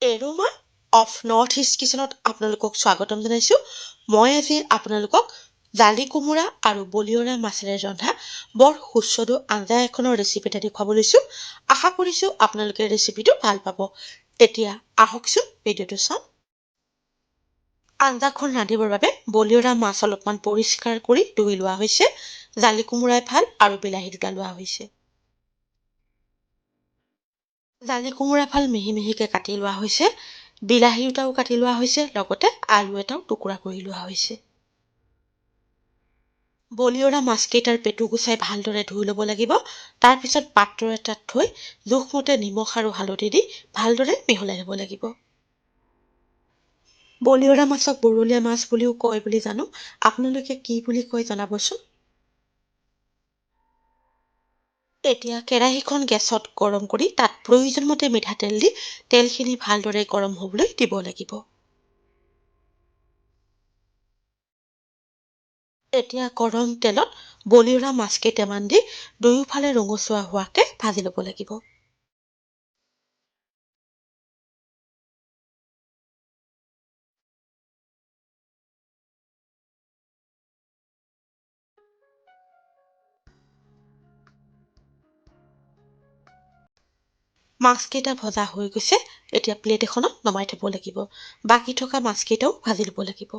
Aroma of north east কিচেনত আপোনালোকক স্বাগতম জনাইছোঁ। মই আজি আপোনালোকক জালি কোমোৰা আৰু বলিয়ৰা মাছেৰে ৰন্ধা বৰ সুস্বাদু আঞ্জা এখনৰ ৰেচিপি এটা দেখুৱাব লৈছোঁ। আশা কৰিছোঁ আপোনালোকে ৰেচিপিটো ভাল পাব। এতিয়া আহকচোন ভিডিঅ'টো চাওঁ। আঞ্জাখন ৰান্ধিবৰ বাবে বলিয়ৰা মাছ অলপমান পৰিষ্কাৰ কৰি ধুই লোৱা হৈছে। জালি কোমোৰা এফাল আৰু বিলাহী দুটা লোৱা হৈছে। জালি কোমোৰা ফাল মিহি মিহিকে কাটি লোৱা হৈছে। বিলাহী দুটাও কাটি লোৱা হৈছে, লগতে আলু এটাও টুকুৰা কৰি লোৱা হৈছে। বলিয়ৰা মাছকেইটাৰ পেটু গুচাই ভালদৰে ধুই ল'ব লাগিব। তাৰপিছত পাত্ৰ এটাত থৈ জোখমতে নিমখ আৰু হালধি দি ভালদৰে মিহলাই ল'ব লাগিব। বলিয়ৰা মাছক বৰলীয়া মাছ বুলিও কয় বুলি জানো। আপোনালোকে কি বুলি কয় জনাবচোন। এতিয়া কেৰাহীখন গেছত গৰম কৰি তাত প্ৰয়োজনমতে মিঠাতেল দি তেলখিনি ভালদৰে গৰম হ'বলৈ দিব লাগিব। এতিয়া গৰম তেলত বলিয়ৰা মাছ কেইটামান দি দুয়োফালে ৰঙচুৱা হোৱাকে ভাজি ল'ব লাগিব। মাছকেইটা ভজা হৈ গৈছে। এতিয়া প্লেট এখনত নমাই থ'ব লাগিব। বাকী থকা মাছকেইটাও ভাজি ল'ব লাগিব।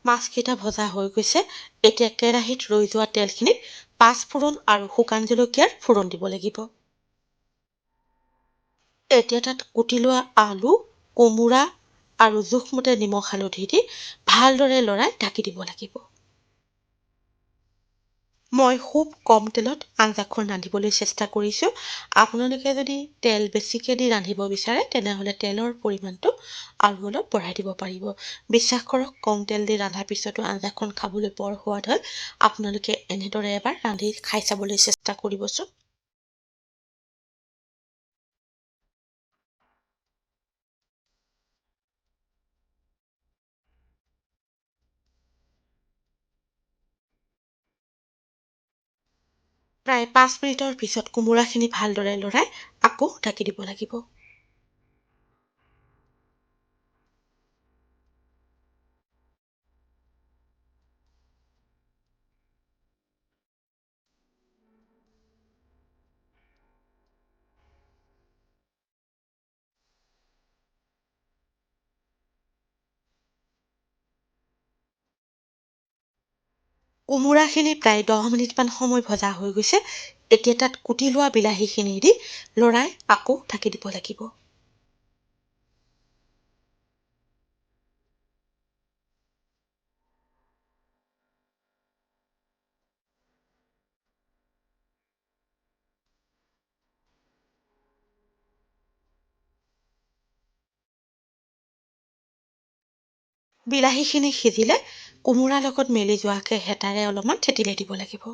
মাছকেইটা ভজা হৈ গৈছে। এতিয়া কেৰাহীত ৰৈ যোৱা তেলখিনিত পাঁচফোৰণ আৰু শুকান জলকীয়াৰ ফোৰণ দিব লাগিব। এতিয়া তাত কুটি লোৱা আলু, কোমোৰা আৰু জোখমতে নিমখ হালধি দি ভালদৰে লৰাই ঢাকি দিব লাগিব। মই খুব কম তেলত আঞ্জাখন ৰান্ধিবলৈ চেষ্টা কৰিছোঁ। আপোনালোকে যদি তেল বেছিকৈ দি ৰান্ধিব বিচাৰে তেনেহ'লে তেলৰ পৰিমাণটো আৰু অলপ বঢ়াই দিব পাৰিব। বিশ্বাস কৰক, কম তেল দি ৰন্ধাৰ পিছতো আঞ্জাখন খাবলৈ বৰ সোৱাদ হয়। আপোনালোকে এনেদৰে এবাৰ ৰান্ধি খাই চাবলৈ চেষ্টা কৰিবচোন। প্ৰায় 5 মিনিটৰ পিছত কোমোৰাখিনি ভালদৰে লৰাই আকৌ ঢাকি দিব লাগিব। কোমোৰাখিনি প্ৰায় 10 মিনিটমান সময় ভজা হৈ গৈছে। এতিয়া তাত কুটি লোৱা বিলাহীখিনি দি লৰাই আকৌ ঢাকি দিব লাগিব। বিলাহীখিনি সিজিলে কোমোৰাৰ লগত মেলি যোৱাকৈ হেতাৰে অলপমান থেতিলাই দিব লাগিব।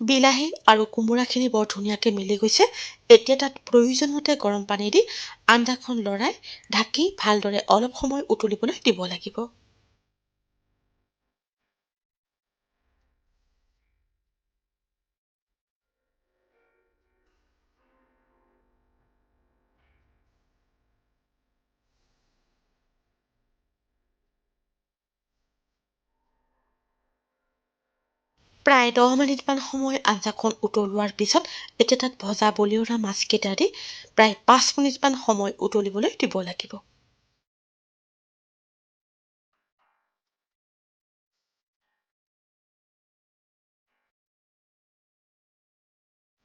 বিলাহী আৰু কোমোৰাখিনি বৰ ধুনীয়াকৈ মিলি গৈছে। এতিয়া তাত প্ৰয়োজনমতে গৰম পানী দি আঞ্জাখন লৰাই ঢাকি ভালদৰে অলপ সময় উতলিবলৈ দিব লাগিব। প্ৰায় 10 মিনিটমান সময় আঞ্জাখন উতলোৱাৰ পিছত এতিয়া তাত ভজা বলিয়ৰা মাছকেইটা দি প্ৰায় 5 মিনিটমান সময় উতলিবলৈ দিব লাগিব।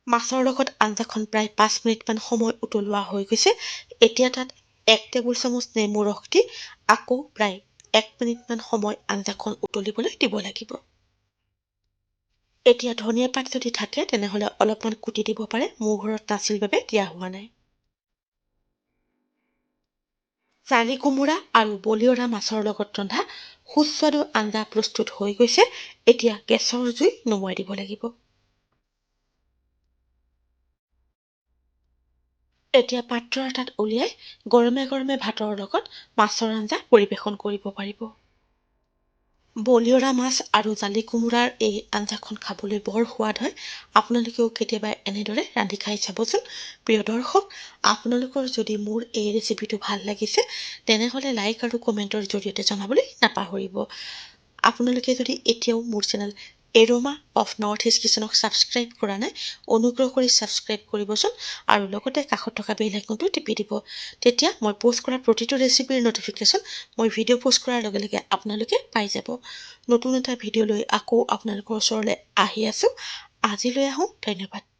মাছৰ লগত আঞ্জাখন প্ৰায় 5 মিনিটমান সময় উতলোৱা হৈ গৈছে। এতিয়া তাত 1 টেবুল চামুচ নেমু ৰস দি আকৌ প্ৰায় 1 মিনিটমান সময় আঞ্জাখন উতলিবলৈ দিব লাগিব। এতিয়া ধনিয়া পাত যদি থাকে তেনেহ'লে অলপমান কুটি দিব পাৰে। মোৰ ঘৰত নাছিল বাবে দিয়া হোৱা নাই। জালি কোমোৰা আৰু বলিয়ৰা মাছৰ লগত ৰন্ধা সুস্বাদু আঞ্জা প্ৰস্তুত হৈ গৈছে। এতিয়া গেছৰ জুই নুমুৱাই দিব লাগিব। এতিয়া পাত্ৰ এটাত উলিয়াই গৰমে গৰমে ভাতৰ লগত মাছৰ আঞ্জা পৰিৱেশন কৰিব পাৰিব। বলিয়ৰা মাছ আৰু জালি কোমোৰাৰ এই আঞ্জাখন খাবলৈ বৰ সোৱাদ হয়। আপোনালোকেও কেতিয়াবা এনেদৰে ৰান্ধি খাই চাবচোন। প্ৰিয় দৰ্শক, আপোনালোকৰ যদি মোৰ এই ৰেচিপিটো ভাল লাগিছে তেনেহ'লে লাইক আৰু কমেণ্টৰ জৰিয়তে জনাবলৈ নাপাহৰিব। আপোনালোকে যদি এতিয়াও মোৰ channel aroma of north east কিচেনক ছাবস্ক্ৰাইব কৰা নাই, অনুগ্ৰহ কৰি ছাবস্ক্ৰাইব কৰিবচোন আৰু লগতে কাষত থকা বেল আইকনটো টিপি দিব। তেতিয়া মই পোষ্ট কৰা প্ৰতিটো ৰেচিপিৰ ন'টিফিকেশ্যন মই ভিডিঅ' পোষ্ট কৰাৰ লগে লগে আপোনালোকে পাই যাব। নতুন এটা ভিডিঅ' লৈ আকৌ আপোনালোকৰ ওচৰলৈ আহি আছোঁ। আজিলৈ আহোঁ। ধন্যবাদ।